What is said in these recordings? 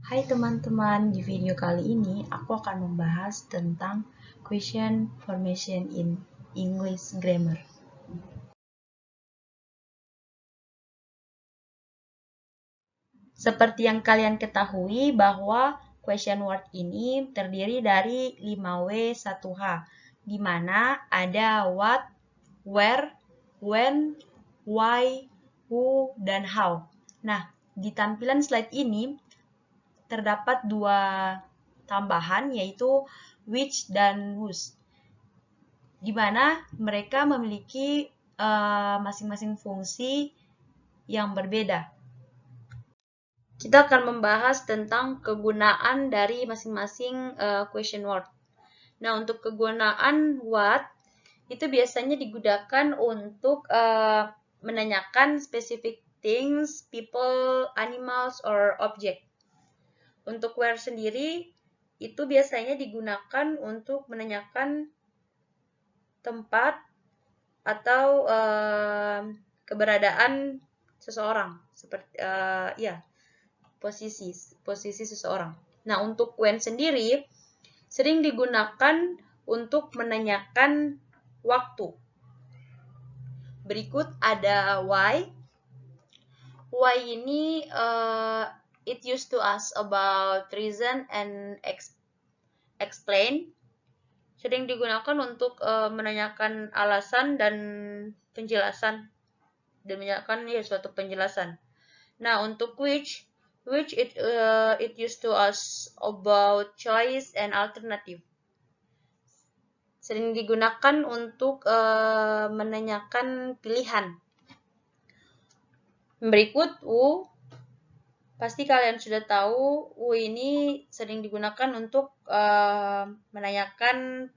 Hai teman-teman, di video kali ini aku akan membahas tentang question formation in English grammar. Seperti yang kalian ketahui bahwa question word ini terdiri dari 5W1H, di mana ada what, where, when, why, who, dan how. Nah, di tampilan slide ini terdapat dua tambahan, yaitu which dan whose, di mana mereka memiliki masing-masing fungsi yang berbeda. Kita akan membahas tentang kegunaan dari masing-masing question word. Nah, untuk kegunaan what, itu biasanya digunakan untuk menanyakan specific things, people, animals, or object. Untuk where sendiri, itu biasanya digunakan untuk menanyakan tempat atau keberadaan seseorang, seperti posisi seseorang. Nah, untuk when sendiri sering digunakan untuk menanyakan waktu. Berikut ada why. Why ini it used to ask about reason and explain. Sering digunakan untuk menanyakan alasan dan penjelasan, dan menanyakan suatu penjelasan. Nah, untuk which it used to ask about choice and alternative. Sering digunakan untuk menanyakan pilihan. Berikut who. Pasti kalian sudah tahu, who ini sering digunakan untuk menanyakan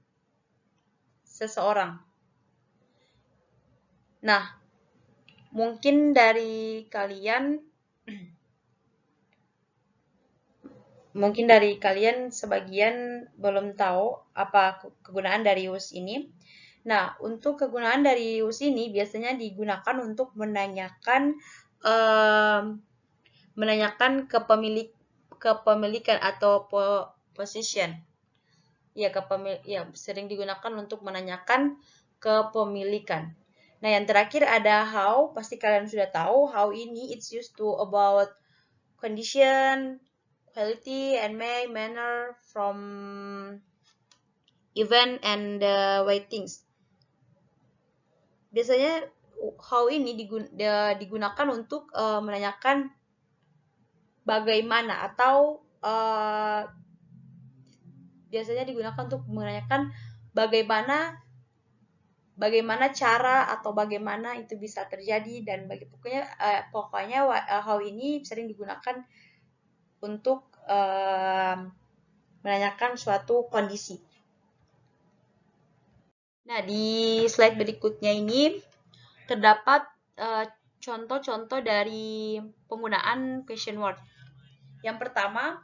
seseorang. Nah, mungkin dari kalian sebagian belum tahu apa kegunaan dari whose ini. Nah, untuk kegunaan dari whose ini biasanya digunakan untuk menanyakan kepemilikan atau position. Sering digunakan untuk menanyakan kepemilikan. Nah, yang terakhir ada how. Pasti kalian sudah tahu, how ini it's used to about condition, quality, and manner from event and way things. Biasanya how ini digunakan untuk menanyakan bagaimana, atau biasanya digunakan untuk menanyakan bagaimana cara atau bagaimana itu bisa terjadi, dan pokoknya how ini sering digunakan untuk menanyakan suatu kondisi. Nah, di slide berikutnya ini terdapat contoh-contoh dari penggunaan question word. Yang pertama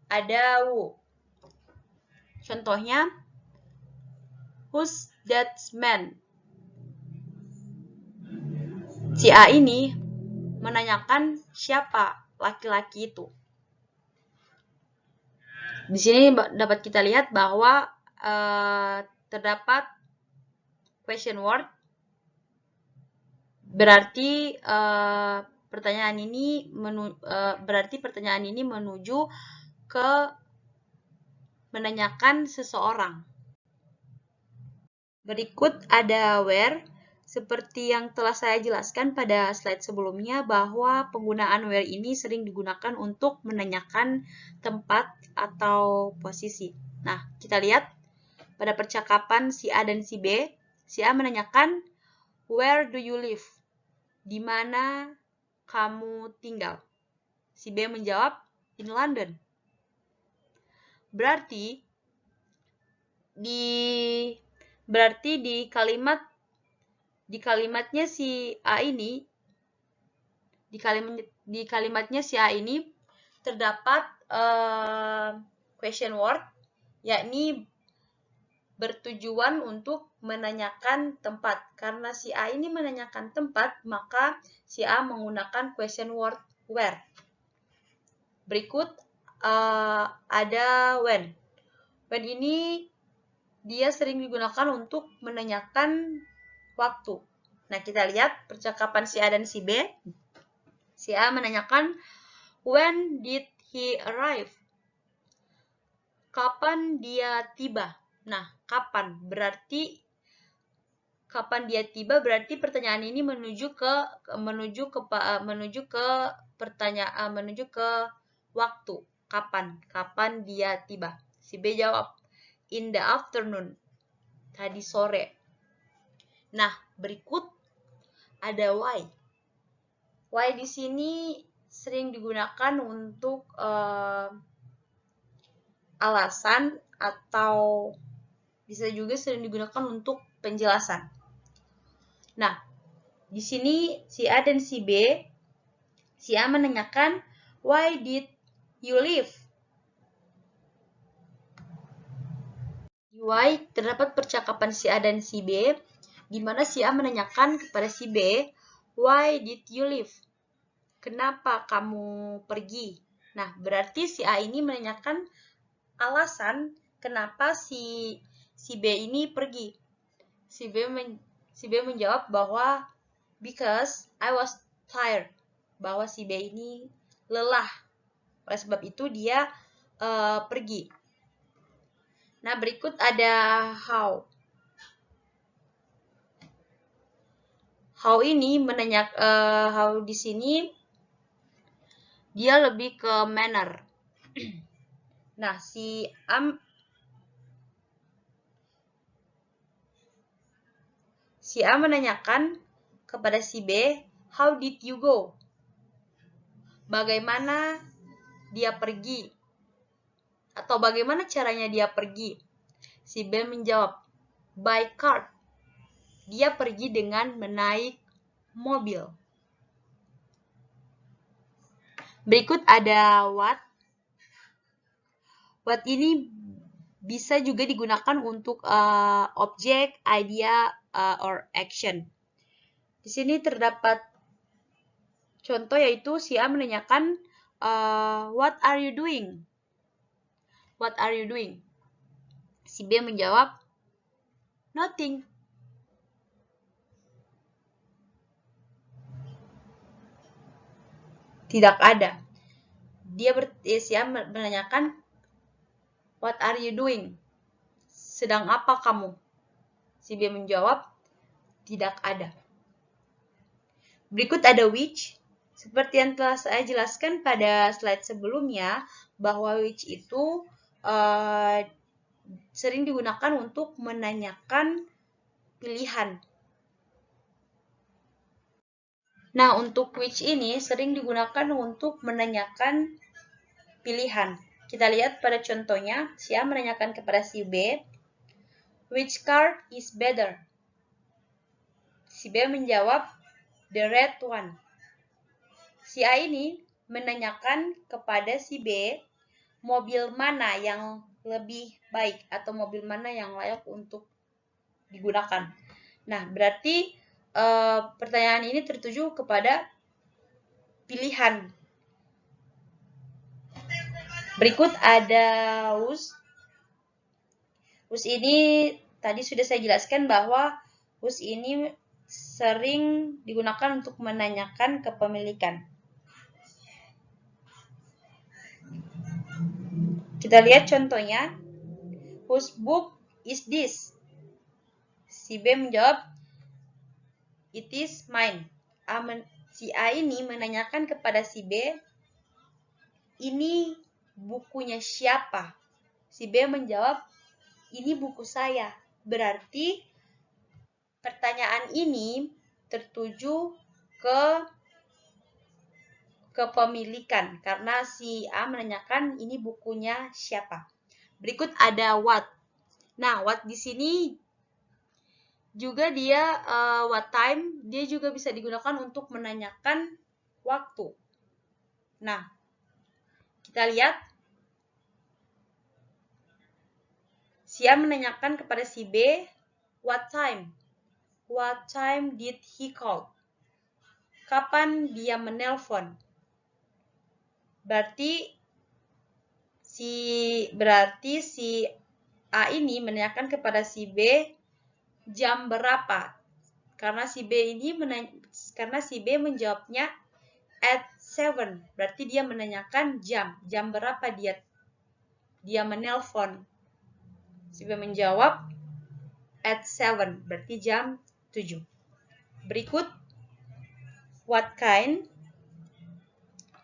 ada who. Contohnya, who's that man? Si A ini menanyakan siapa laki-laki itu. Di sini dapat kita lihat bahwa terdapat question word, berarti pertanyaan ini menuju ke menanyakan seseorang. Berikut ada where. Seperti yang telah saya jelaskan pada slide sebelumnya, bahwa penggunaan where ini sering digunakan untuk menanyakan tempat atau posisi. Nah, kita lihat pada percakapan si A dan si B. Si A menanyakan, where do you live? Di mana kamu tinggal? Si B menjawab, in London. Berarti di kalimatnya si A ini terdapat question word, yakni bertujuan untuk menanyakan tempat. Karena si A ini menanyakan tempat, maka si A menggunakan question word where. Berikut ada when. When ini dia sering digunakan untuk menanyakan waktu. Nah, kita lihat percakapan si A dan si B. Si A menanyakan, when did he arrive? Kapan dia tiba? Nah, kapan dia tiba berarti pertanyaan ini menuju ke waktu. Kapan dia tiba? Si B jawab, in the afternoon. Tadi sore. Nah, berikut ada why. Why di sini sering digunakan untuk alasan atau bisa juga sering digunakan untuk penjelasan. Nah, di sini si A dan si B, si A menanyakan, why did you leave? Di why terdapat percakapan si A dan si B, di mana si A menanyakan kepada si B, why did you leave? Kenapa kamu pergi? Nah, berarti si A ini menanyakan alasan kenapa si B ini pergi. Si B menjawab bahwa because I was tired. Bahwa si B ini lelah. Oleh sebab itu dia pergi. Nah, berikut ada how. How ini how di sini dia lebih ke manner. Nah, si A menanyakan kepada si B, how did you go? Bagaimana dia pergi? Atau bagaimana caranya dia pergi? Si B menjawab, by car. Dia pergi dengan menaik mobil. Berikut ada what. What ini bisa juga digunakan untuk objek, idea, or action. Di sini terdapat contoh yaitu si A menanyakan, what are you doing? What are you doing? Si B menjawab, nothing. Tidak ada. Si A menanyakan, what are you doing? Sedang apa kamu? Si B menjawab, tidak ada. Berikut ada which. Seperti yang telah saya jelaskan pada slide sebelumnya, bahwa which itu sering digunakan untuk menanyakan pilihan. Nah, untuk which ini sering digunakan untuk menanyakan pilihan. Kita lihat pada contohnya, si A menanyakan kepada si B, which car is better? Si B menjawab, the red one. Si A ini menanyakan kepada si B, mobil mana yang lebih baik atau mobil mana yang layak untuk digunakan. Nah, berarti pertanyaan ini tertuju kepada pilihan. Berikut ada whose. Whose ini tadi sudah saya jelaskan bahwa whose ini sering digunakan untuk menanyakan kepemilikan. Kita lihat contohnya. Whose book is this? Si B menjawab, it is mine. Si A ini menanyakan kepada si B, ini bukunya siapa? Si B menjawab, ini buku saya. Berarti pertanyaan ini tertuju ke kepemilikan karena si A menanyakan ini bukunya siapa. Berikut ada what. Nah, what di sini juga dia what time, dia juga bisa digunakan untuk menanyakan waktu. Nah, kita lihat. Si A menanyakan kepada si B, what time? What time did he call? Kapan dia menelpon? Berarti berarti si A ini menanyakan kepada si B jam berapa. Karena si B menjawabnya at 7. Berarti dia menanyakan jam berapa dia menelpon. Si B menjawab at 7, berarti jam 7. Berikut what kind.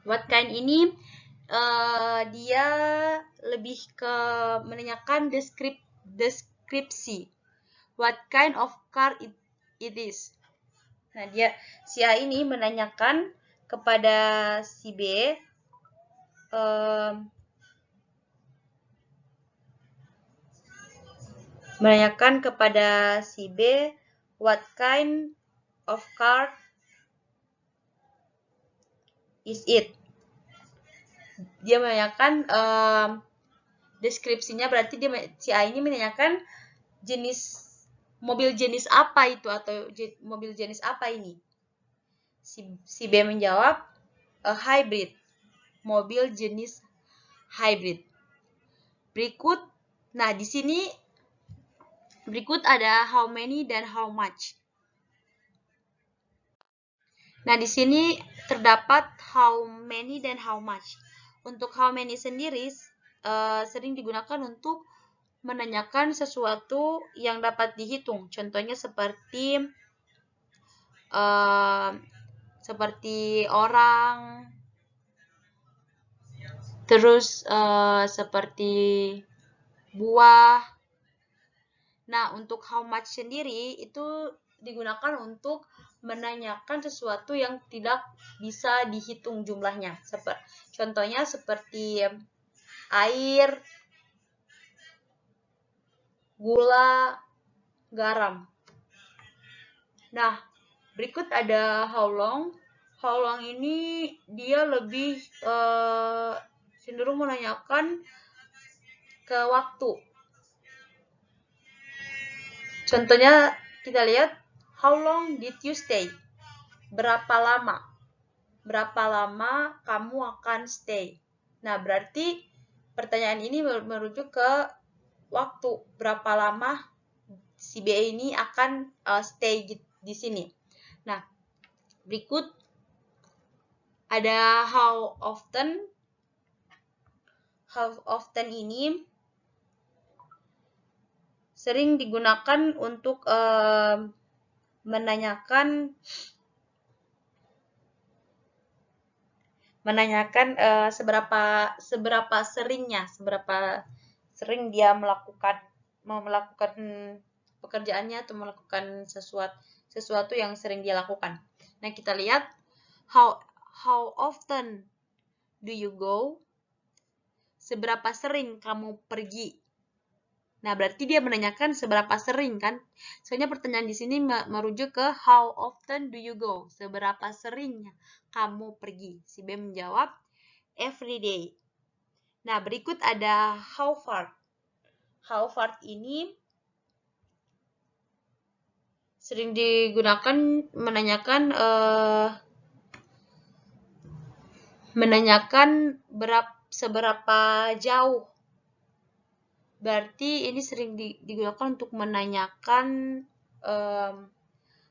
What kind ini dia lebih ke menanyakan deskripsi. What kind of car it is. Nah, si A ini menanyakan kepada si B what kind of car is it. Dia menanyakan deskripsinya, berarti si A ini menanyakan mobil jenis apa itu, atau mobil jenis apa ini. Si B menjawab a hybrid, mobil jenis hybrid. Berikut ada how many dan how much. Nah, di sini terdapat how many dan how much. Untuk how many sendiri sering digunakan untuk menanyakan sesuatu yang dapat dihitung. Contohnya seperti orang, terus seperti buah. Nah, untuk how much sendiri itu digunakan untuk menanyakan sesuatu yang tidak bisa dihitung jumlahnya. Contohnya seperti air, gula, garam. Nah, berikut ada how long. How long ini dia lebih cenderung menanyakan ke waktu. Contohnya kita lihat, how long did you stay? Berapa lama? Berapa lama kamu akan stay? Nah, berarti pertanyaan ini merujuk ke waktu. Berapa lama si B ini akan stay di sini. Nah, berikut ada how often. How often ini sering digunakan untuk menanyakan seberapa sering dia melakukan pekerjaannya atau melakukan sesuatu yang sering dia lakukan. Nah, kita lihat how often do you go? Seberapa sering kamu pergi? Nah, berarti dia menanyakan seberapa sering kan? Soalnya pertanyaan di sini merujuk ke how often do you go? Seberapa seringnya kamu pergi? Si B menjawab every day. Nah, berikut ada how far. How far ini sering digunakan menanyakan seberapa jauh. Berarti ini sering digunakan untuk menanyakan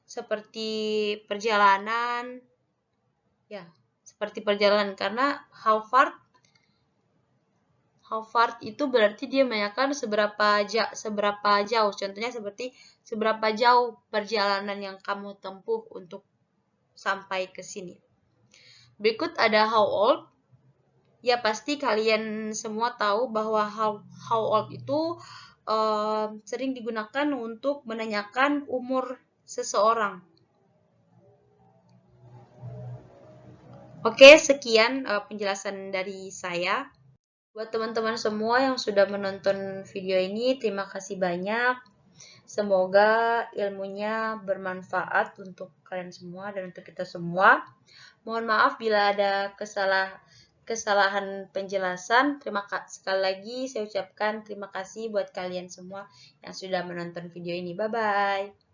seperti perjalanan. Ya, seperti perjalanan, karena how far itu berarti dia menanyakan seberapa jauh. Contohnya seperti seberapa jauh perjalanan yang kamu tempuh untuk sampai ke sini. Berikut ada how old. Ya, pasti kalian semua tahu bahwa how old itu sering digunakan untuk menanyakan umur seseorang. Oke, sekian penjelasan dari saya. Buat teman-teman semua yang sudah menonton video ini, terima kasih banyak. Semoga ilmunya bermanfaat untuk kalian semua dan untuk kita semua. Mohon maaf bila ada kesalahan penjelasan. Sekali lagi saya ucapkan terima kasih buat kalian semua yang sudah menonton video ini. Bye-bye.